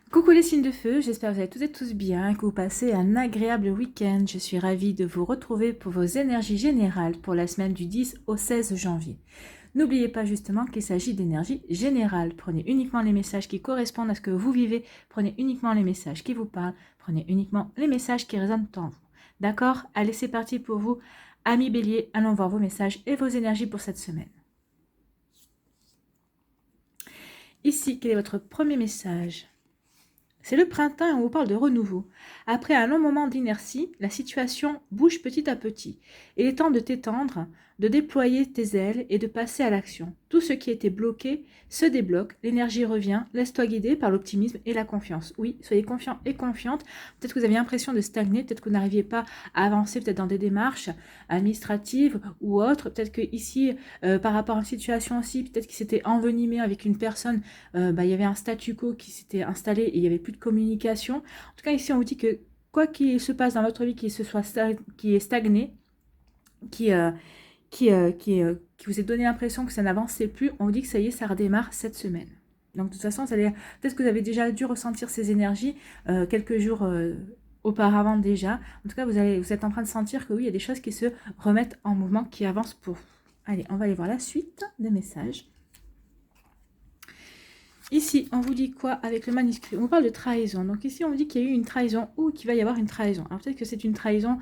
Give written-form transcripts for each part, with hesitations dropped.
Coucou les signes de feu, j'espère que vous allez toutes et tous bien, que vous passez un agréable week-end. Je suis ravie de vous retrouver pour vos énergies générales pour la semaine du 10 au 16 janvier. N'oubliez pas justement qu'il s'agit d'énergie générale. Prenez uniquement les messages qui correspondent à ce que vous vivez, prenez uniquement les messages qui vous parlent, prenez uniquement les messages qui résonnent en vous. D'accord? Allez, c'est parti pour vous. Amis Bélier, allons voir vos messages et vos énergies pour cette semaine. Ici, quel est votre premier message ? C'est le printemps et on vous parle de renouveau. Après un long moment d'inertie, la situation bouge petit à petit. Il est temps de t'étendre, de déployer tes ailes et de passer à l'action. Tout ce qui était bloqué se débloque, l'énergie revient, laisse-toi guider par l'optimisme et la confiance. Oui, soyez confiants et confiantes. Peut-être que vous avez l'impression de stagner, peut-être que vous n'arriviez pas à avancer peut-être dans des démarches administratives ou autres. Peut-être que ici, par rapport à une situation aussi, peut-être qu'il s'était envenimé avec une personne, il y avait un statu quo qui s'était installé et il n'y avait plus de communication. En tout cas, ici, on vous dit que quoi qu'il se passe dans votre vie, qui est stagné, qui, qui vous ait donné l'impression que ça n'avançait plus, on vous dit que ça y est, ça redémarre cette semaine. Donc de toute façon, peut-être que vous avez déjà dû ressentir ces énergies quelques jours auparavant déjà. En tout cas, vous êtes en train de sentir que oui, il y a des choses qui se remettent en mouvement, qui avancent pour vous. Allez, on va aller voir la suite des messages. Ici, on vous dit quoi avec le manuscrit? On vous parle de trahison. Donc ici, on vous dit qu'il y a eu une trahison ou qu'il va y avoir une trahison. Alors peut-être que c'est une trahison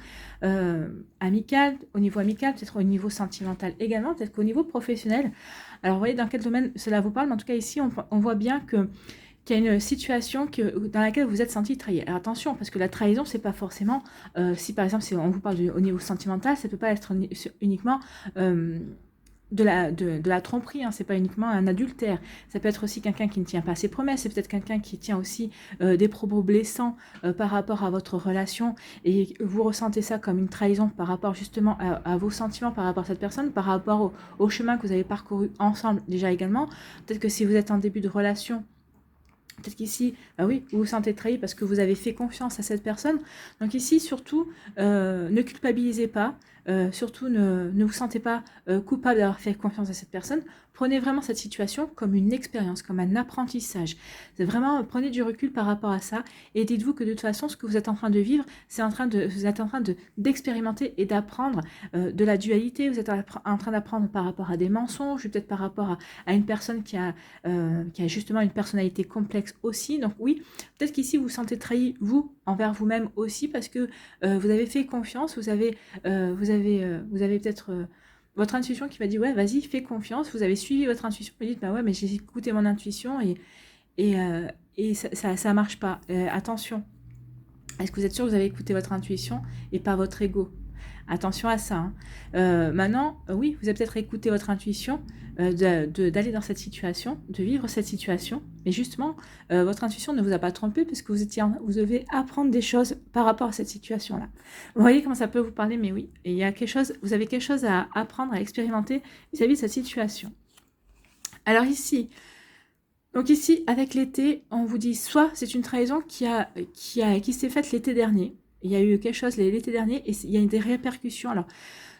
amicale, au niveau amical, peut-être au niveau sentimental également, peut-être qu'au niveau professionnel. Alors vous voyez dans quel domaine cela vous parle, mais en tout cas ici, on voit bien qu'il y a une situation dans laquelle vous êtes senti trahi. Alors attention, parce que la trahison, c'est pas forcément, si par exemple on vous parle au niveau sentimental, ça peut pas être uniquement de la tromperie, hein, c'est pas uniquement un adultère, ça peut être aussi quelqu'un qui ne tient pas ses promesses, c'est peut-être quelqu'un qui tient aussi des propos blessants par rapport à votre relation et vous ressentez ça comme une trahison par rapport justement à vos sentiments par rapport à cette personne, par rapport au chemin que vous avez parcouru ensemble déjà également. Peut-être que si vous êtes en début de relation, peut-être qu'ici, oui, vous vous sentez trahi parce que vous avez fait confiance à cette personne. Donc ici, surtout, ne culpabilisez pas. Surtout, ne vous sentez pas coupable d'avoir fait confiance à cette personne. Prenez vraiment cette situation comme une expérience, comme un apprentissage. C'est vraiment, prenez du recul par rapport à ça et dites-vous que de toute façon, ce que vous êtes en train de vivre, vous êtes en train d'expérimenter et d'apprendre de la dualité. Vous êtes en train d'apprendre par rapport à des mensonges, peut-être par rapport à une personne qui a justement une personnalité complexe aussi. Donc oui, peut-être qu'ici, vous vous sentez trahi, vous, envers vous-même aussi, parce que vous avez fait confiance, vous avez peut-être votre intuition qui va dire ouais, vas-y, fais confiance. Vous avez suivi votre intuition, vous dites bah ouais, mais j'ai écouté mon intuition et ça marche pas. Attention, est-ce que vous êtes sûr que vous avez écouté votre intuition et pas votre ego? Attention à ça. Hein. Maintenant, oui, vous avez peut-être écouté votre intuition d'aller dans cette situation, de vivre cette situation, mais justement, votre intuition ne vous a pas trompé parce que vous devez apprendre des choses par rapport à cette situation-là. Vous voyez comment ça peut vous parler, mais oui, et il y a quelque chose, vous avez quelque chose à apprendre, à expérimenter vis-à-vis de cette situation. Alors ici, donc ici, avec l'été, on vous dit soit c'est une trahison qui s'est faite l'été dernier. Il y a eu quelque chose l'été dernier et il y a eu des répercussions. Alors,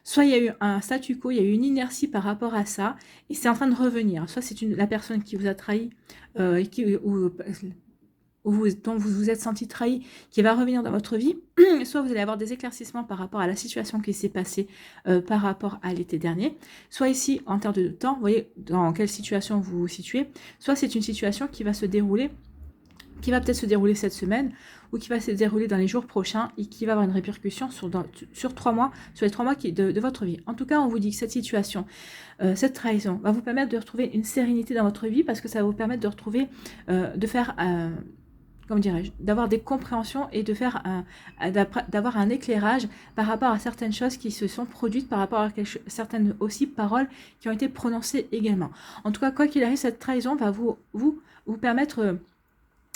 soit il y a eu un statu quo, il y a eu une inertie par rapport à ça et c'est en train de revenir. Soit c'est la personne qui vous a trahi dont vous vous êtes senti trahi, qui va revenir dans votre vie, soit vous allez avoir des éclaircissements par rapport à la situation qui s'est passée par rapport à l'été dernier, soit ici, en termes de temps, vous voyez dans quelle situation vous vous situez, soit c'est une situation qui va se dérouler, qui va peut-être se dérouler cette semaine, ou qui va se dérouler dans les jours prochains, et qui va avoir une répercussion sur 3 mois, sur les 3 mois de votre vie. En tout cas, on vous dit que cette situation, cette trahison, va vous permettre de retrouver une sérénité dans votre vie, parce que ça va vous permettre de retrouver, de faire... comment dirais-je, d'avoir des compréhensions et d'avoir un éclairage par rapport à certaines choses qui se sont produites, par rapport à certaines aussi paroles qui ont été prononcées également. En tout cas, quoi qu'il arrive, cette trahison va vous permettre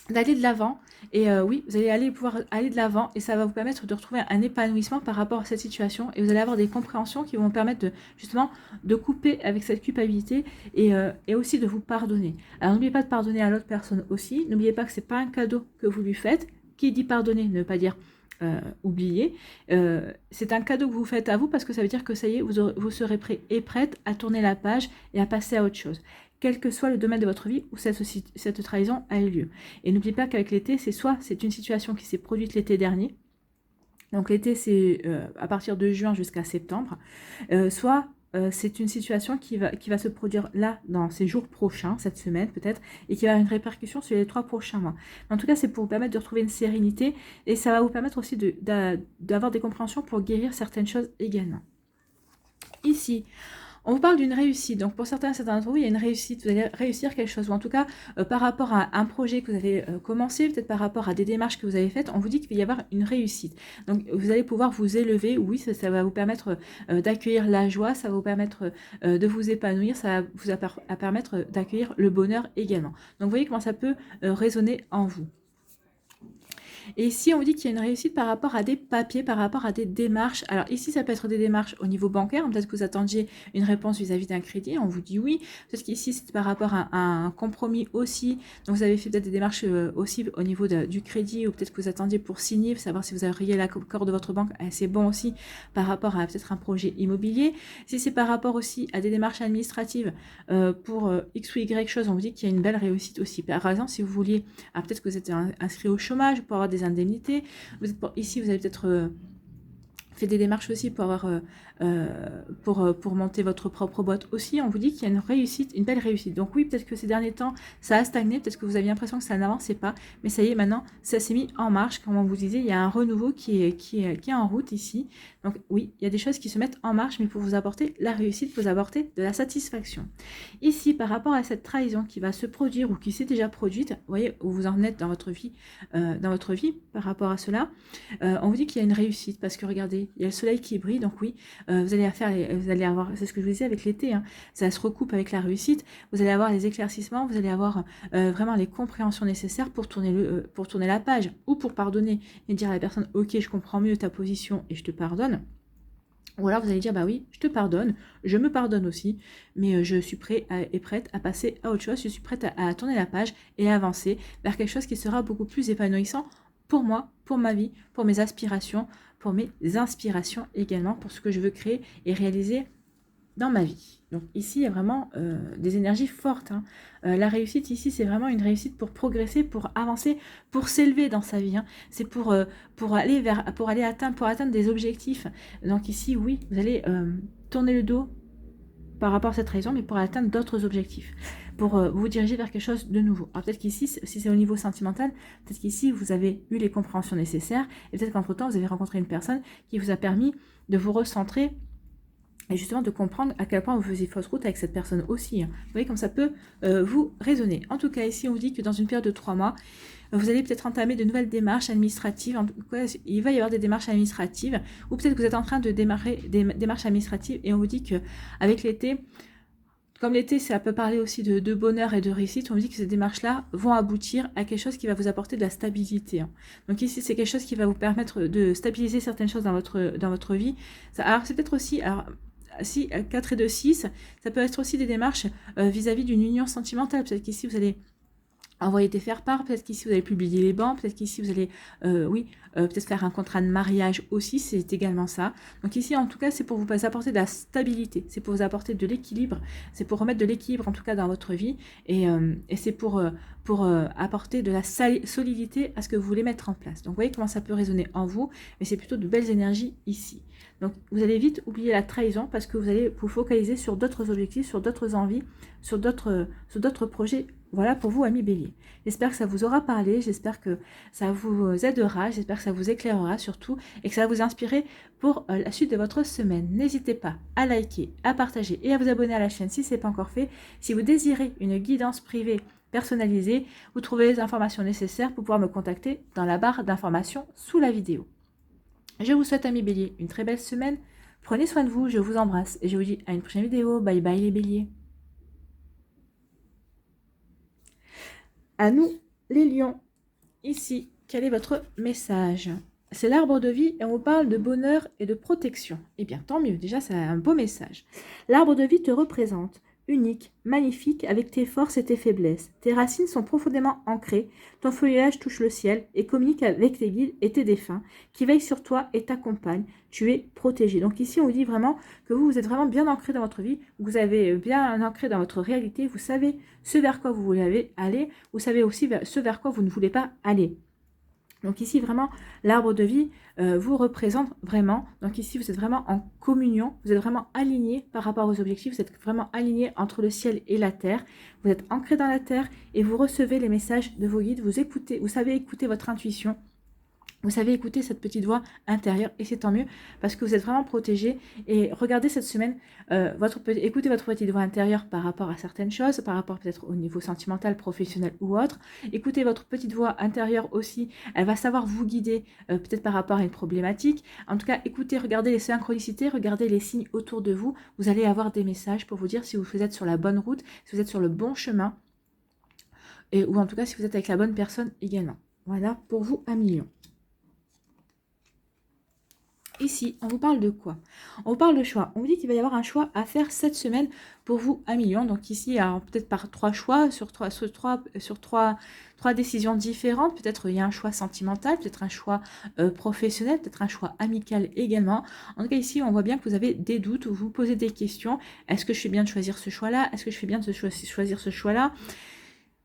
d'aller de l'avant et oui, vous allez pouvoir aller de l'avant et ça va vous permettre de retrouver un épanouissement par rapport à cette situation et vous allez avoir des compréhensions qui vont vous permettre justement de couper avec cette culpabilité et aussi de vous pardonner. Alors n'oubliez pas de pardonner à l'autre personne aussi, n'oubliez pas que c'est pas un cadeau que vous lui faites. Qui dit pardonner ne veut pas dire oublier. C'est un cadeau que vous faites à vous parce que ça veut dire que ça y est, vous serez prêt et prête à tourner la page et à passer à autre chose. quel que soit le domaine de votre vie où cette trahison a eu lieu. Et n'oubliez pas qu'avec l'été, c'est une situation qui s'est produite l'été dernier. Donc l'été, c'est à partir de juin jusqu'à septembre. Soit c'est une situation qui va se produire là, dans ces jours prochains, cette semaine peut-être, et qui va avoir une répercussion sur les 3 prochains mois. Mais en tout cas, c'est pour vous permettre de retrouver une sérénité, et ça va vous permettre aussi d'avoir des compréhensions pour guérir certaines choses également. Ici, on vous parle d'une réussite. Donc pour certains d'entre vous, il y a une réussite. Vous allez réussir quelque chose. Ou en tout cas, par rapport à un projet que vous avez commencé, peut-être par rapport à des démarches que vous avez faites, on vous dit qu'il va y avoir une réussite. Donc vous allez pouvoir vous élever. Oui, ça va vous permettre d'accueillir la joie. Ça va vous permettre de vous épanouir. Ça va vous permettre d'accueillir le bonheur également. Donc vous voyez comment ça peut résonner en vous. Et ici, on vous dit qu'il y a une réussite par rapport à des papiers, par rapport à des démarches. Alors ici, ça peut être des démarches au niveau bancaire. Peut-être que vous attendiez une réponse vis-à-vis d'un crédit. On vous dit oui. Peut-être qu'ici, c'est par rapport à un compromis aussi. Donc vous avez fait peut-être des démarches aussi au niveau du crédit, ou peut-être que vous attendiez pour signer, pour savoir si vous auriez l'accord de votre banque. C'est bon aussi par rapport à peut-être un projet immobilier. Si c'est par rapport aussi à des démarches administratives pour X ou Y chose, on vous dit qu'il y a une belle réussite aussi. Par exemple, si vous vouliez, peut-être que vous êtes inscrit au chômage pour avoir des indemnités. Ici, vous avez peut-être fait des démarches aussi pour avoir pour monter votre propre boîte aussi. On vous dit qu'il y a une réussite, une belle réussite. Donc oui, peut-être que ces derniers temps, ça a stagné, peut-être que vous aviez l'impression que ça n'avançait pas, mais ça y est, maintenant, ça s'est mis en marche. Comme on vous disait, il y a un renouveau qui est en route ici. Donc oui, il y a des choses qui se mettent en marche, mais pour vous apporter la réussite, pour vous apporter de la satisfaction. Ici, par rapport à cette trahison qui va se produire ou qui s'est déjà produite, vous voyez où vous en êtes dans votre vie par rapport à cela, on vous dit qu'il y a une réussite, parce que regardez, il y a le soleil qui brille, donc oui, vous allez avoir, c'est ce que je vous disais avec l'été, hein, ça se recoupe avec la réussite, vous allez avoir les éclaircissements, vous allez avoir vraiment les compréhensions nécessaires pour tourner la page, ou pour pardonner et dire à la personne, ok, je comprends mieux ta position et je te pardonne. Ou alors vous allez dire, bah oui, je te pardonne, je me pardonne aussi, mais je suis prête à passer à autre chose, je suis prête à tourner la page et à avancer vers quelque chose qui sera beaucoup plus épanouissant pour moi, pour ma vie, pour mes aspirations, pour mes inspirations également, pour ce que je veux créer et réaliser dans ma vie. Donc ici, il y a vraiment des énergies fortes. Hein. La réussite ici, c'est vraiment une réussite pour progresser, pour avancer, pour s'élever dans sa vie. Hein. C'est pour atteindre des objectifs. Donc ici, oui, vous allez tourner le dos par rapport à cette raison, mais pour atteindre d'autres objectifs, pour vous diriger vers quelque chose de nouveau. Alors peut-être qu'ici, si c'est au niveau sentimental, peut-être qu'ici, vous avez eu les compréhensions nécessaires, et peut-être qu'entre-temps, vous avez rencontré une personne qui vous a permis de vous recentrer et justement de comprendre à quel point vous faisiez fausse route avec cette personne aussi. Hein. Vous voyez comme ça peut vous résonner. En tout cas, ici, on vous dit que dans une période de 3 mois, vous allez peut-être entamer de nouvelles démarches administratives. En tout cas, il va y avoir des démarches administratives, ou peut-être que vous êtes en train de démarrer des démarches administratives, et on vous dit qu'avec l'été, comme l'été, ça peut parler aussi de bonheur et de réussite, on vous dit que ces démarches-là vont aboutir à quelque chose qui va vous apporter de la stabilité. Hein. Donc ici, c'est quelque chose qui va vous permettre de stabiliser certaines choses dans votre vie. Alors c'est peut-être aussi... si 4 et 2, 6, ça peut être aussi des démarches vis-à-vis d'une union sentimentale. Peut-être qu'ici, vous allez envoyer des faire-part, peut-être qu'ici, vous allez publier les bancs, peut-être qu'ici, vous allez, peut-être faire un contrat de mariage aussi, c'est également ça. Donc ici, en tout cas, c'est pour vous apporter de la stabilité, c'est pour vous apporter de l'équilibre, c'est pour remettre de l'équilibre, en tout cas, dans votre vie, et c'est pour apporter de la solidité à ce que vous voulez mettre en place. Donc, vous voyez comment ça peut résonner en vous, mais c'est plutôt de belles énergies ici. Donc, vous allez vite oublier la trahison parce que vous allez vous focaliser sur d'autres objectifs, sur d'autres envies, sur d'autres projets. Voilà pour vous, amis Bélier. J'espère que ça vous aura parlé, j'espère que ça vous aidera, j'espère que ça vous éclairera surtout et que ça va vous inspirer pour la suite de votre semaine. N'hésitez pas à liker, à partager et à vous abonner à la chaîne si ce n'est pas encore fait. Si vous désirez une guidance privée personnalisée, vous trouvez les informations nécessaires pour pouvoir me contacter dans la barre d'informations sous la vidéo. Je vous souhaite, amis Bélier, une très belle semaine. Prenez soin de vous, je vous embrasse et je vous dis à une prochaine vidéo. Bye bye les Béliers. À nous, les lions. Ici, quel est votre message? C'est l'arbre de vie et on vous parle de bonheur et de protection. Eh bien, tant mieux, déjà, c'est un beau message. L'arbre de vie te représente unique, magnifique avec tes forces et tes faiblesses. Tes racines sont profondément ancrées, ton feuillage touche le ciel et communique avec tes guides et tes défunts qui veillent sur toi et t'accompagnent. Tu es protégé. Donc ici, on vous dit vraiment que vous êtes vraiment bien ancré dans votre vie, vous avez bien ancré dans votre réalité, vous savez ce vers quoi vous voulez aller, vous savez aussi ce vers quoi vous ne voulez pas aller. Donc ici, vraiment, l'arbre de vie vous représente vraiment. Donc ici, vous êtes vraiment en communion, vous êtes vraiment aligné par rapport aux objectifs, vous êtes vraiment aligné entre le ciel et la terre. Vous êtes ancré dans la terre et vous recevez les messages de vos guides, vous écoutez, vous savez écouter votre intuition. Vous savez écouter cette petite voix intérieure et c'est tant mieux parce que vous êtes vraiment protégé. Et regardez cette semaine, écoutez votre petite voix intérieure par rapport à certaines choses, par rapport peut-être au niveau sentimental, professionnel ou autre. Écoutez votre petite voix intérieure aussi, elle va savoir vous guider peut-être par rapport à une problématique. En tout cas, écoutez, regardez les synchronicités, regardez les signes autour de vous. Vous allez avoir des messages pour vous dire si vous êtes sur la bonne route, si vous êtes sur le bon chemin ou en tout cas si vous êtes avec la bonne personne également. Voilà pour vous 1 million. Ici, on vous parle de quoi? On vous parle de choix. On vous dit qu'il va y avoir un choix à faire cette semaine pour vous 1 million. Donc ici, peut-être par 3 choix, sur trois décisions différentes. Peut-être il y a un choix sentimental, peut-être un choix professionnel, peut-être un choix amical également. En tout cas, ici, on voit bien que vous avez des doutes, vous vous posez des questions. Est-ce que je fais bien de choisir ce choix-là? Est-ce que je fais bien de choisir ce choix-là?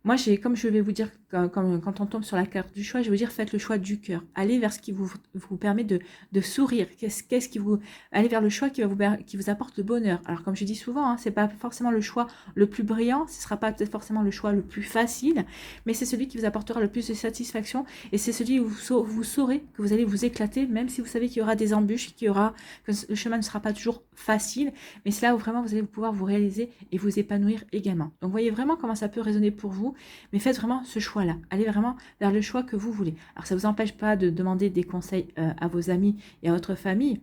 Moi, comme je vais vous dire, quand on tombe sur la carte du choix, je vais vous dire, faites le choix du cœur. Allez vers ce qui vous permet de sourire. Qu'est-ce qui vous... Allez vers le choix qui vous apporte le bonheur. Alors, comme je dis souvent, hein, c'est pas forcément le choix le plus brillant, ce sera pas peut-être forcément le choix le plus facile, mais c'est celui qui vous apportera le plus de satisfaction et c'est celui où vous saurez que vous allez vous éclater, même si vous savez qu'il y aura des embûches, que le chemin ne sera pas toujours facile, mais c'est là où vraiment vous allez pouvoir vous réaliser et vous épanouir également. Donc, voyez vraiment comment ça peut résonner pour vous. Mais faites vraiment ce choix-là. Allez vraiment vers le choix que vous voulez. Alors, ça ne vous empêche pas de demander des conseils à vos amis et à votre famille.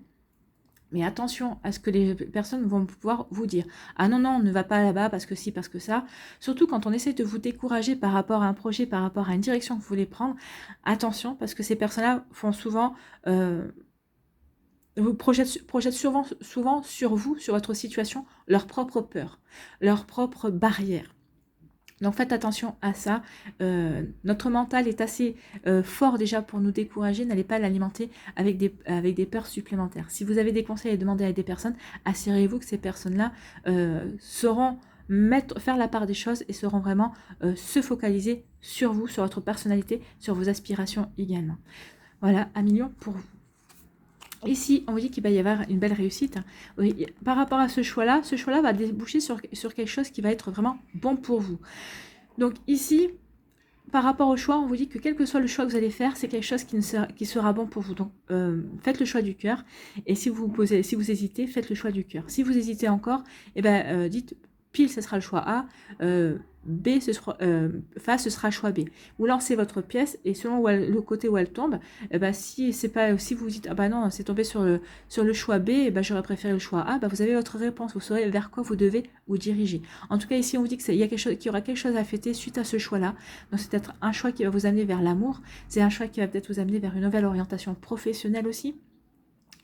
Mais attention à ce que les personnes vont pouvoir vous dire. Ah non, non, ne va pas là-bas parce que si, parce que ça. Surtout quand on essaie de vous décourager par rapport à un projet, par rapport à une direction que vous voulez prendre. Attention, parce que ces personnes-là font souvent... vous projettent souvent sur vous, sur votre situation, leur propre peur, leur propre barrière. Donc faites attention à ça. Notre mental est assez fort déjà pour nous décourager. N'allez pas l'alimenter avec des peurs supplémentaires. Si vous avez des conseils à demander à des personnes, assurez-vous que ces personnes-là sauront faire la part des choses et sauront vraiment se focaliser sur vous, sur votre personnalité, sur vos aspirations également. Voilà, 1 million pour vous. Ici, on vous dit qu'il va y avoir une belle réussite. Oui, par rapport à ce choix-là va déboucher sur quelque chose qui va être vraiment bon pour vous. Donc ici, par rapport au choix, on vous dit que quel que soit le choix que vous allez faire, c'est quelque chose qui sera bon pour vous. Donc, faites le choix du cœur. Et si vous hésitez, faites le choix du cœur. Si vous hésitez encore, dites pile, ce sera le choix A. B, face, ce sera choix B. Vous lancez votre pièce et selon le côté où elle tombe, si vous dites ah bah non, c'est tombé sur le choix B, j'aurais préféré le choix A, vous avez votre réponse, vous saurez vers quoi vous devez vous diriger. En tout cas, ici on vous dit qu'il y aura quelque chose à fêter suite à ce choix-là. Donc c'est peut-être un choix qui va vous amener vers l'amour, c'est un choix qui va peut-être vous amener vers une nouvelle orientation professionnelle aussi,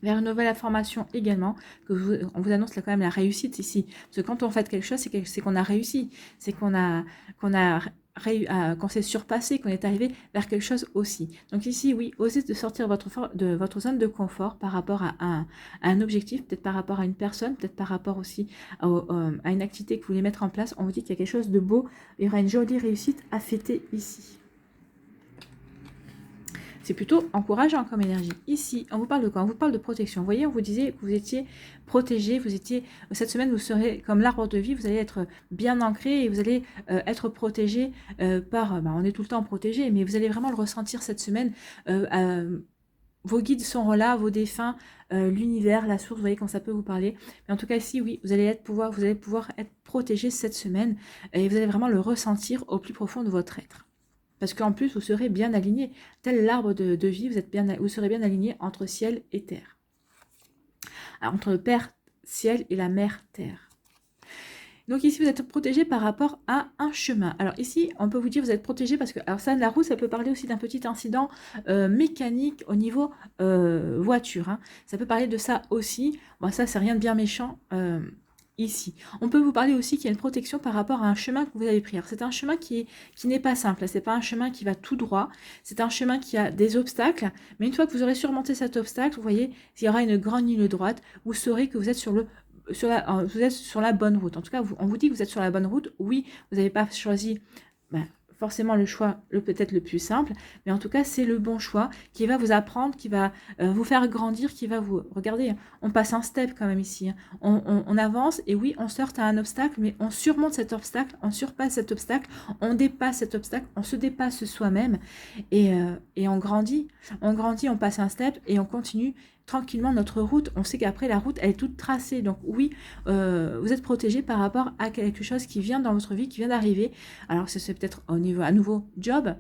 vers une nouvelle information également, on vous annonce là quand même la réussite ici. Parce que quand on fait quelque chose, c'est qu'on a réussi, c'est qu'on s'est surpassé, qu'on est arrivé vers quelque chose aussi. Donc ici, oui, osez de sortir de votre zone de confort par rapport à un objectif, peut-être par rapport à une personne, peut-être par rapport aussi à une activité que vous voulez mettre en place. On vous dit qu'il y a quelque chose de beau, il y aura une jolie réussite à fêter ici. C'est plutôt encourageant comme énergie. Ici, on vous parle de quoi? On vous parle de protection. Vous voyez, on vous disait que vous étiez protégé, cette semaine, vous serez comme l'arbre de vie, vous allez être bien ancré et vous allez être protégé on est tout le temps protégé, mais vous allez vraiment le ressentir cette semaine. Vos guides sont là, vos défunts, l'univers, la source, vous voyez quand ça peut vous parler. Mais en tout cas, ici, oui, vous allez pouvoir être protégé cette semaine et vous allez vraiment le ressentir au plus profond de votre être. Parce qu'en plus, vous serez bien aligné. Tel l'arbre de vie, vous serez bien aligné entre ciel et terre. Alors, entre le Père ciel et la Mère terre. Donc ici, vous êtes protégé par rapport à un chemin. Alors ici, on peut vous dire que vous êtes protégé parce que, alors ça, la roue, ça peut parler aussi d'un petit incident mécanique au niveau voiture. Hein. Ça peut parler de ça aussi. Bon, ça, c'est rien de bien méchant. ici. On peut vous parler aussi qu'il y a une protection par rapport à un chemin que vous avez pris. C'est un chemin qui n'est pas simple, c'est pas un chemin qui va tout droit, c'est un chemin qui a des obstacles, mais une fois que vous aurez surmonté cet obstacle, vous voyez, il y aura une grande ligne droite, vous saurez que vous êtes vous êtes sur la bonne route. En tout cas, on vous dit que vous êtes sur la bonne route. Oui, vous n'avez pas choisi forcément le choix peut-être le plus simple, mais en tout cas c'est le bon choix qui va vous apprendre, qui va vous faire grandir, qui va vous... Regardez, on passe un step quand même ici, on avance et oui on se heurte à un obstacle, mais on surmonte cet obstacle, on surpasse cet obstacle, on dépasse cet obstacle, on se dépasse soi-même et on grandit, on passe un step et on continue tranquillement notre route. On sait qu'après la route elle est toute tracée, donc oui vous êtes protégé par rapport à quelque chose qui vient dans votre vie, qui vient d'arriver. Alors c'est peut-être au niveau à nouveau job,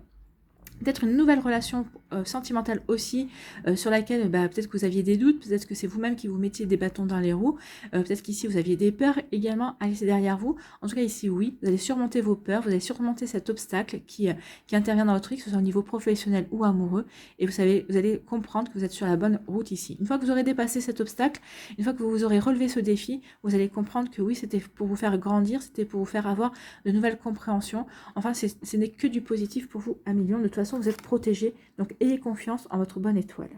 peut-être une nouvelle relation sentimentale aussi, sur laquelle peut-être que vous aviez des doutes, peut-être que c'est vous-même qui vous mettiez des bâtons dans les roues, peut-être qu'ici vous aviez des peurs également à laisser derrière vous. En tout cas ici oui, vous allez surmonter vos peurs, vous allez surmonter cet obstacle qui intervient dans votre vie, que ce soit au niveau professionnel ou amoureux, et vous allez comprendre que vous êtes sur la bonne route ici. Une fois que vous aurez dépassé cet obstacle, une fois que vous aurez relevé ce défi, vous allez comprendre que oui, c'était pour vous faire grandir, c'était pour vous faire avoir de nouvelles compréhensions. Enfin, ce n'est que du positif pour vous à millions. De toute façon, vous êtes protégé, donc ayez confiance en votre bonne étoile.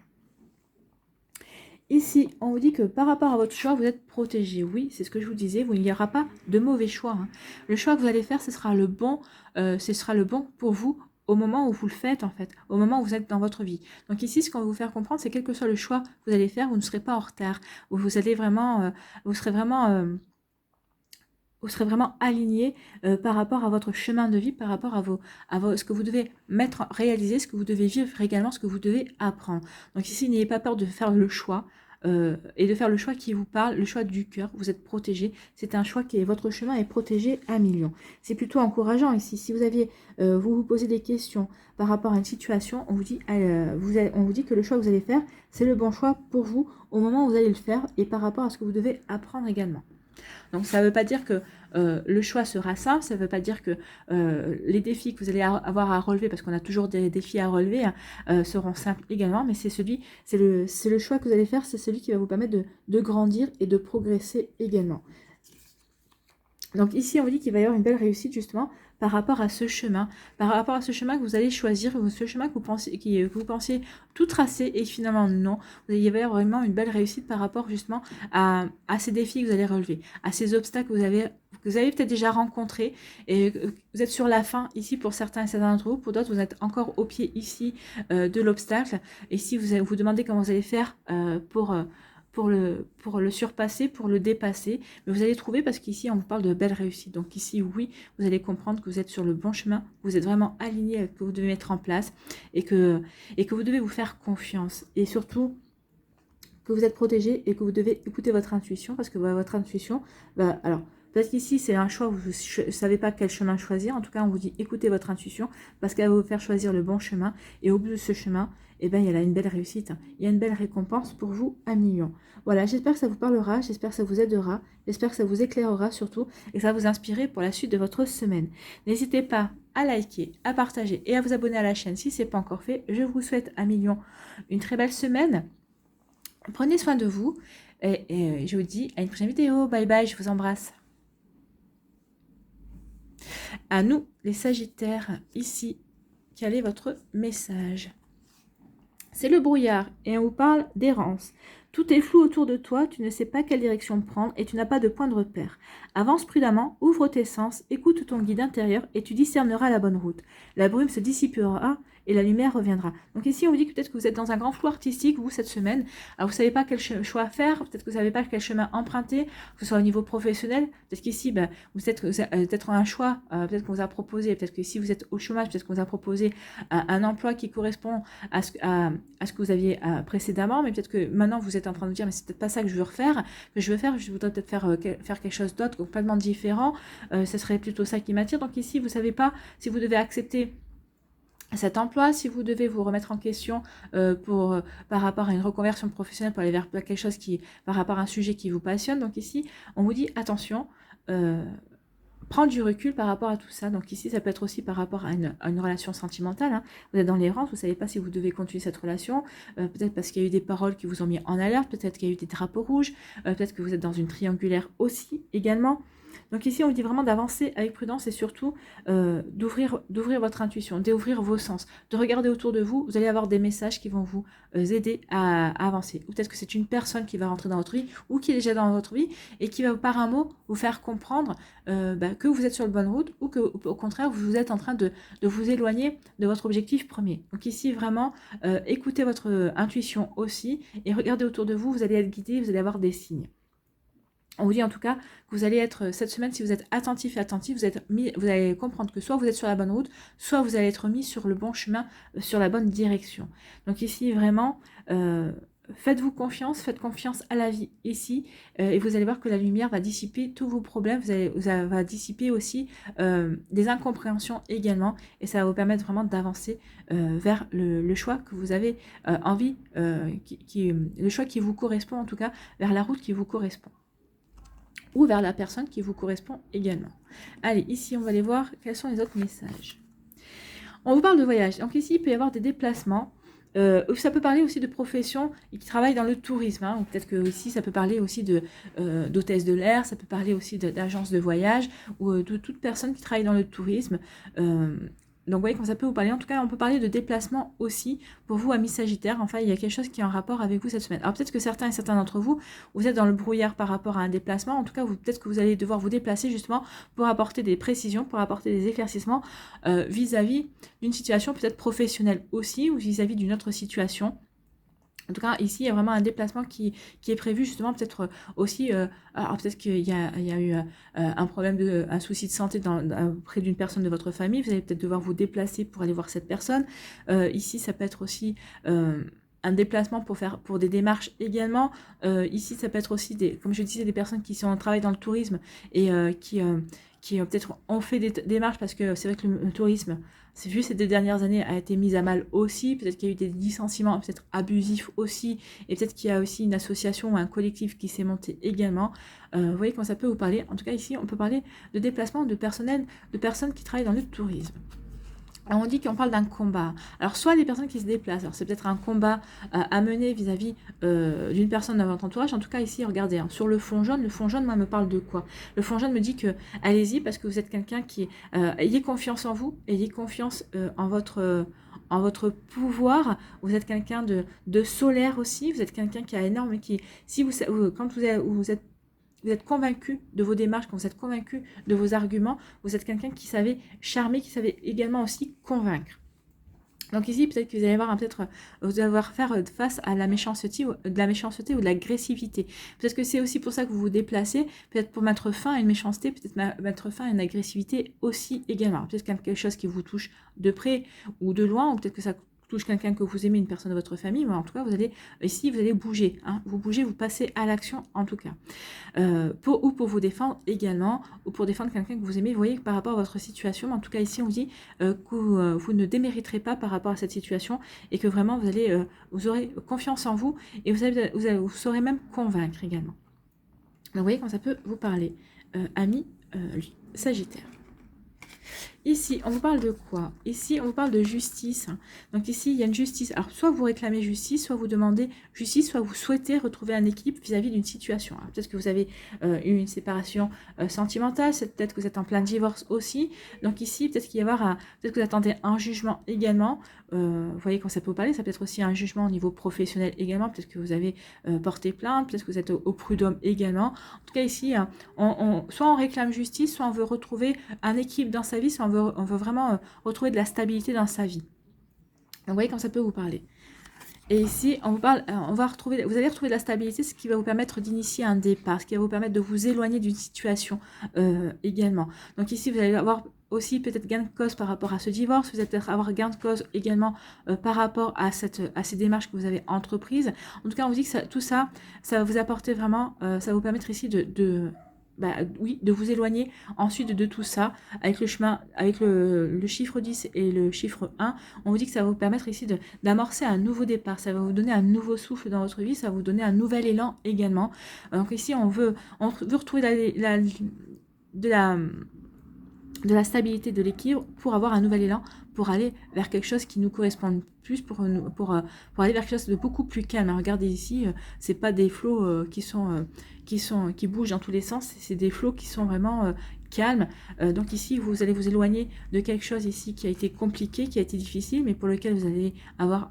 Ici, on vous dit que par rapport à votre choix, vous êtes protégé. Oui, c'est ce que je vous disais, il n'y aura pas de mauvais choix. Le choix que vous allez faire, ce sera le bon pour vous au moment où vous le faites, en fait, au moment où vous êtes dans votre vie. Donc ici, ce qu'on va vous faire comprendre, c'est quel que soit le choix que vous allez faire, vous ne serez pas en retard. Vous serez vraiment aligné par rapport à votre chemin de vie, par rapport à ce que vous devez réaliser, ce que vous devez vivre également, ce que vous devez apprendre. Donc ici, n'ayez pas peur de faire le choix et de faire le choix qui vous parle, le choix du cœur. Vous êtes protégé. C'est un choix votre chemin est protégé à millions. C'est plutôt encourageant ici. Si vous aviez, vous posez des questions par rapport à une situation, on vous dit que le choix que vous allez faire, c'est le bon choix pour vous au moment où vous allez le faire et par rapport à ce que vous devez apprendre également. Donc ça ne veut pas dire que le choix sera simple, ça ne veut pas dire que les défis que vous allez avoir à relever, parce qu'on a toujours des défis à relever, seront simples également, mais c'est le choix que vous allez faire, c'est celui qui va vous permettre de grandir et de progresser également. Donc ici, on vous dit qu'il va y avoir une belle réussite justement par rapport à ce chemin, que vous allez choisir, ce chemin que vous pensiez tout tracé et finalement non. Il va y avoir vraiment une belle réussite par rapport justement à ces défis que vous allez relever, à ces obstacles que vous avez peut-être déjà rencontrés et vous êtes sur la fin ici pour certains et certains d'entre vous, pour d'autres vous êtes encore au pied ici de l'obstacle et si vous demandez comment vous allez faire pour le surpasser, pour le dépasser, mais vous allez trouver parce qu'ici on vous parle de belle réussite. Donc ici oui, vous allez comprendre que vous êtes sur le bon chemin, vous êtes vraiment aligné avec ce que vous devez mettre en place et que vous devez vous faire confiance et surtout que vous êtes protégé et que vous devez écouter votre intuition parce que votre intuition, alors peut-être qu'ici c'est un choix, vous ne savez pas quel chemin choisir, en tout cas on vous dit écoutez votre intuition parce qu'elle va vous faire choisir le bon chemin et au bout de ce chemin, il y a une belle réussite, il y a une belle récompense pour vous à millions. Voilà, j'espère que ça vous parlera, j'espère que ça vous aidera, j'espère que ça vous éclairera surtout et que ça va vous inspirer pour la suite de votre semaine. N'hésitez pas à liker, à partager et à vous abonner à la chaîne si ce n'est pas encore fait. Je vous souhaite à millions une très belle semaine. Prenez soin de vous et je vous dis à une prochaine vidéo. Bye bye, je vous embrasse. À nous, les Sagittaires, ici, quel est votre message? C'est le brouillard et on vous parle d'errance. Tout est flou autour de toi, tu ne sais pas quelle direction prendre et tu n'as pas de point de repère. Avance prudemment, ouvre tes sens, écoute ton guide intérieur et tu discerneras la bonne route. La brume se dissipera et la lumière reviendra. Donc ici, on vous dit que peut-être que vous êtes dans un grand flou artistique, vous, cette semaine. Alors, vous ne savez pas quel choix faire, peut-être que vous ne savez pas quel chemin emprunter, que ce soit au niveau professionnel. Peut-être qu'ici, vous êtes peut-être un choix, peut-être qu'on vous a proposé, peut-être que si vous êtes au chômage, peut-être qu'on vous a proposé un emploi qui correspond à ce que vous aviez précédemment, mais peut-être que maintenant, vous êtes en train de dire, mais c'est peut-être pas ça que je veux refaire, je voudrais peut-être faire quelque chose d'autre, complètement différent, ce serait plutôt ça qui m'attire. Donc ici, vous ne savez pas si vous devez accepter cet emploi, si vous devez vous remettre en question par rapport à une reconversion professionnelle pour aller vers quelque chose par rapport à un sujet qui vous passionne. Donc ici, on vous dit attention, prendre du recul par rapport à tout ça. Donc ici, ça peut être aussi par rapport à une relation sentimentale. Hein. Vous êtes dans l'errance, vous ne savez pas si vous devez continuer cette relation. Peut-être parce qu'il y a eu des paroles qui vous ont mis en alerte. Peut-être qu'il y a eu des drapeaux rouges. Peut-être que vous êtes dans une triangulaire aussi également. Donc ici, on vous dit vraiment d'avancer avec prudence et surtout d'ouvrir votre intuition, d'ouvrir vos sens, de regarder autour de vous. Vous allez avoir des messages qui vont vous aider à avancer. Ou peut-être que c'est une personne qui va rentrer dans votre vie ou qui est déjà dans votre vie et qui va par un mot vous faire comprendre que vous êtes sur la bonne route ou que au contraire, vous êtes en train de vous éloigner de votre objectif premier. Donc ici, vraiment, écoutez votre intuition aussi et regardez autour de vous. Vous allez être guidé, vous allez avoir des signes. On vous dit en tout cas que vous allez être, cette semaine, si vous êtes attentif et attentif, vous allez comprendre que soit vous êtes sur la bonne route, soit vous allez être mis sur le bon chemin, sur la bonne direction. Donc ici, vraiment, faites-vous confiance, faites confiance à la vie ici, et vous allez voir que la lumière va dissiper tous vos problèmes, va dissiper aussi des incompréhensions également, et ça va vous permettre vraiment d'avancer vers le choix que vous avez envie, le choix qui vous correspond en tout cas, vers la route qui vous correspond. Ou vers la personne qui vous correspond également. Allez, ici, on va aller voir quels sont les autres messages. On vous parle de voyage. Donc ici, il peut y avoir des déplacements. Ça peut parler aussi de professions qui travaillent dans le tourisme. Hein. Peut-être que ici, ça peut parler aussi d'hôtesse de l'air, ça peut parler aussi d'agence de voyage ou de toute personne qui travaille dans le tourisme. Donc, vous voyez comment ça peut vous parler. En tout cas, on peut parler de déplacement aussi pour vous, amis Sagittaires. Enfin, il y a quelque chose qui est en rapport avec vous cette semaine. Alors, peut-être que certains et certains d'entre vous, vous êtes dans le brouillard par rapport à un déplacement. En tout cas, peut-être que vous allez devoir vous déplacer justement pour apporter des précisions, pour apporter des éclaircissements vis-à-vis d'une situation peut-être professionnelle aussi ou vis-à-vis d'une autre situation. En tout cas, ici, il y a vraiment un déplacement qui est prévu, justement, peut-être aussi, alors peut-être qu'il y a eu un problème, un souci de santé auprès d'une personne de votre famille, vous allez peut-être devoir vous déplacer pour aller voir cette personne. Ici, ça peut être aussi un déplacement pour des démarches également. Ici, ça peut être aussi, comme je disais, des personnes qui travaillent dans le tourisme et qui peut-être ont fait des démarches parce que c'est vrai que le tourisme, c'est vu ces 2 dernières années, a été mise à mal aussi. Peut-être qu'il y a eu des licenciements peut-être abusifs aussi. Et peut-être qu'il y a aussi une association ou un collectif qui s'est monté également. Vous voyez comment ça peut vous parler. En tout cas, ici, on peut parler de déplacement de personnel, de personnes qui travaillent dans le tourisme. Alors on dit qu'on parle d'un combat. Alors soit les personnes qui se déplacent, alors c'est peut-être un combat à mener vis-à-vis d'une personne dans votre entourage. En tout cas ici, regardez, hein, sur le fond jaune, moi me parle de quoi? Le fond jaune me dit que allez-y parce que vous êtes quelqu'un qui... ayez confiance en vous, ayez confiance en votre pouvoir. Vous êtes quelqu'un de solaire aussi, vous êtes quelqu'un qui a énorme et qui... Quand vous êtes convaincu de vos démarches, quand vous êtes convaincu de vos arguments, vous êtes quelqu'un qui savait charmer, qui savait également aussi convaincre. Donc ici, peut-être que vous allez avoir faire face à la méchanceté ou de l'agressivité. Peut-être que c'est aussi pour ça que vous vous déplacez, peut-être pour mettre fin à une méchanceté, peut-être mettre fin à une agressivité aussi également. Peut-être quelque chose qui vous touche de près ou de loin, ou peut-être que ça touche quelqu'un que vous aimez, une personne de votre famille, mais en tout cas, vous allez bouger. Hein, vous bougez, vous passez à l'action en tout cas. Pour vous défendre également, ou pour défendre quelqu'un que vous aimez, vous voyez que par rapport à votre situation, mais en tout cas ici on vous dit que vous ne démériterez pas par rapport à cette situation et que vraiment vous aurez confiance en vous et vous saurez même convaincre également. Donc vous voyez comment ça peut vous parler, ami Sagittaire. Ici, on vous parle de quoi? Ici, on vous parle de justice. Donc ici, il y a une justice. Alors, soit vous réclamez justice, soit vous demandez justice, soit vous souhaitez retrouver un équilibre vis-à-vis d'une situation. Peut-être que vous avez eu une séparation sentimentale, peut-être que vous êtes en plein divorce aussi. Donc ici, peut-être peut-être que vous attendez un jugement également. Vous voyez quand ça peut vous parler, ça peut être aussi un jugement au niveau professionnel également. Peut-être que vous avez porté plainte, peut-être que vous êtes au prud'homme également. En tout cas, ici, soit on réclame justice, soit on veut retrouver un équilibre dans sa vie, soit on veut vraiment retrouver de la stabilité dans sa vie. Donc, vous voyez quand ça peut vous parler. Et ici, vous allez retrouver de la stabilité, ce qui va vous permettre d'initier un départ, ce qui va vous permettre de vous éloigner d'une situation également. Donc ici, vous allez avoir aussi peut-être gain de cause par rapport à ce divorce, vous allez peut-être avoir gain de cause également par rapport à ces démarches que vous avez entreprises. En tout cas, on vous dit que tout ça, ça va vous apporter vraiment, ça va vous permettre ici de vous éloigner ensuite de tout ça, avec le chemin, avec le chiffre 10 et le chiffre 1, on vous dit que ça va vous permettre ici d'amorcer un nouveau départ, ça va vous donner un nouveau souffle dans votre vie, ça va vous donner un nouvel élan également. Donc ici, on veut retrouver de la stabilité, de l'équilibre pour avoir un nouvel élan, pour aller vers quelque chose qui nous correspond plus, pour aller vers quelque chose de beaucoup plus calme. Regardez ici, c'est pas des flots qui bougent dans tous les sens, c'est des flots qui sont vraiment calmes. Donc ici, vous allez vous éloigner de quelque chose ici qui a été compliqué, qui a été difficile, mais pour lequel vous allez avoir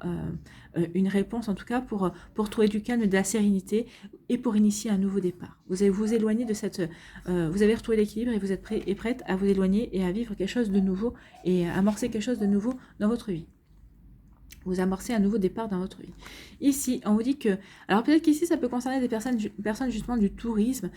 une réponse, en tout cas pour trouver du calme et de la sérénité et pour initier un nouveau départ. Vous allez vous éloigner de cette... vous avez retrouvé l'équilibre et vous êtes prêt et prête à vous éloigner et à vivre quelque chose de nouveau et à amorcer quelque chose de nouveau dans votre vie. Vous amorcez un nouveau départ dans votre vie. Ici, on vous dit que... Alors peut-être qu'ici, ça peut concerner des personnes justement du tourisme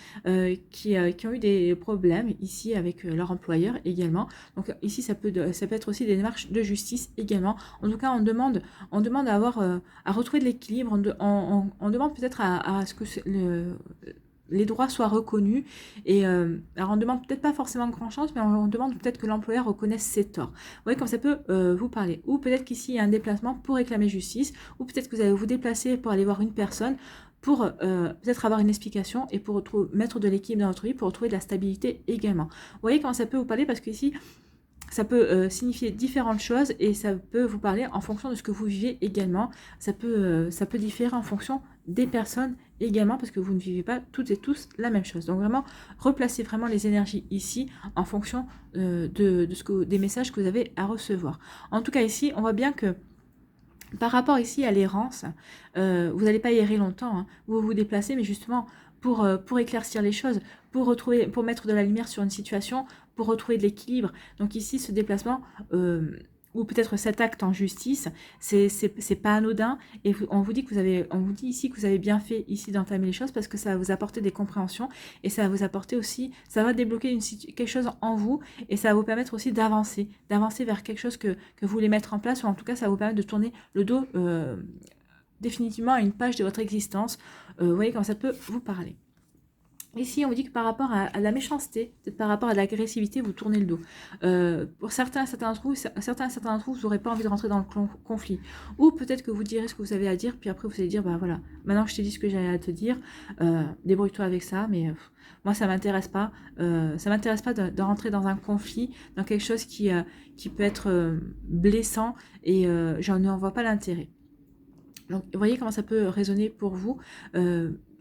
qui ont eu des problèmes ici avec leur employeur également. Donc ici, ça peut être aussi des démarches de justice également. En tout cas, on demande à avoir, à retrouver de l'équilibre. On demande peut-être à ce que les droits soient reconnus. Et alors on ne demande peut-être pas forcément de grand chance, mais on demande peut-être que l'employeur reconnaisse ses torts. Vous voyez comme ça peut vous parler. Ou peut-être qu'ici il y a un déplacement pour réclamer justice, ou peut-être que vous allez vous déplacer pour aller voir une personne, pour peut-être avoir une explication et pour mettre de l'équilibre dans votre vie, pour retrouver de la stabilité également. Vous voyez comment ça peut vous parler, parce qu'ici, ça peut signifier différentes choses et ça peut vous parler en fonction de ce que vous vivez également. Ça peut différer en fonction des personnes également, parce que vous ne vivez pas toutes et tous la même chose. Donc vraiment, replacez vraiment les énergies ici en fonction des messages que vous avez à recevoir. En tout cas ici, on voit bien que par rapport ici à l'errance, vous n'allez pas errer longtemps, hein. Vous vous déplacez, mais justement pour éclaircir les choses, pour mettre de la lumière sur une situation, pour retrouver de l'équilibre. Donc ici, ce déplacement, ou peut-être cet acte en justice, c'est pas anodin. Et on vous dit ici que vous avez bien fait ici d'entamer les choses, parce que ça va vous apporter des compréhensions et ça va vous apporter aussi, ça va débloquer quelque chose en vous et ça va vous permettre aussi d'avancer vers quelque chose que vous voulez mettre en place, ou en tout cas ça va vous permettre de tourner le dos définitivement à une page de votre existence. Vous voyez comment ça peut vous parler. Ici, on vous dit que par rapport à la méchanceté, peut-être par rapport à l'agressivité, vous tournez le dos. Pour certains d'entre vous, vous n'aurez pas envie de rentrer dans le conflit. Ou peut-être que vous direz ce que vous avez à dire, puis après vous allez dire, bah voilà, maintenant que je t'ai dit ce que j'avais à te dire, débrouille-toi avec ça, mais moi ça m'intéresse pas. Ça m'intéresse pas de rentrer dans un conflit, dans quelque chose qui peut être blessant, et j'en n'en vois pas l'intérêt. Donc, vous voyez comment ça peut résonner pour vous.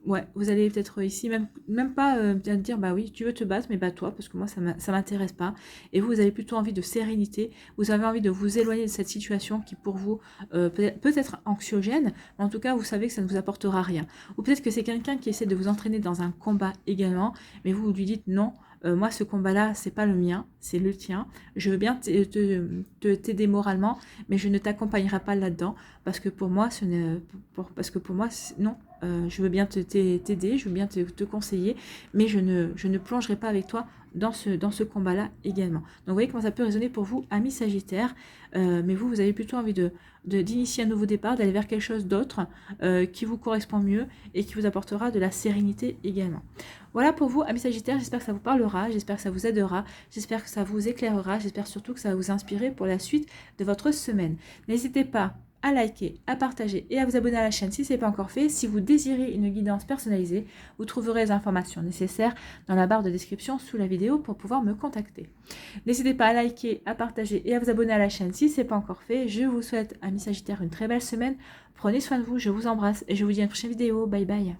Ouais, vous allez peut-être ici, même pas dire, bah oui, tu veux te battre, mais bats-toi, parce que moi, ça m'intéresse pas. Et vous avez plutôt envie de sérénité, vous avez envie de vous éloigner de cette situation qui, pour vous, peut être anxiogène, mais en tout cas, vous savez que ça ne vous apportera rien. Ou peut-être que c'est quelqu'un qui essaie de vous entraîner dans un combat également, mais vous lui dites non. Moi, ce combat-là, c'est pas le mien, c'est le tien. Je veux bien t'aider moralement, mais je ne t'accompagnerai pas là-dedans, parce que pour moi, non. Je veux bien t'aider, je veux bien te conseiller, mais je ne plongerai pas avec toi dans ce combat-là également. Donc vous voyez comment ça peut résonner pour vous, amis Sagittaire, mais vous avez plutôt envie d'initier un nouveau départ, d'aller vers quelque chose d'autre qui vous correspond mieux et qui vous apportera de la sérénité également. Voilà pour vous, amis Sagittaire, j'espère que ça vous parlera, j'espère que ça vous aidera, j'espère que ça vous éclairera, j'espère surtout que ça va vous inspirer pour la suite de votre semaine. N'hésitez pas à liker, à partager et à vous abonner à la chaîne si ce n'est pas encore fait. Si vous désirez une guidance personnalisée, vous trouverez les informations nécessaires dans la barre de description sous la vidéo pour pouvoir me contacter. N'hésitez pas à liker, à partager et à vous abonner à la chaîne si ce n'est pas encore fait. Je vous souhaite, amis Sagittaires, une très belle semaine. Prenez soin de vous, je vous embrasse et je vous dis à une prochaine vidéo. Bye bye.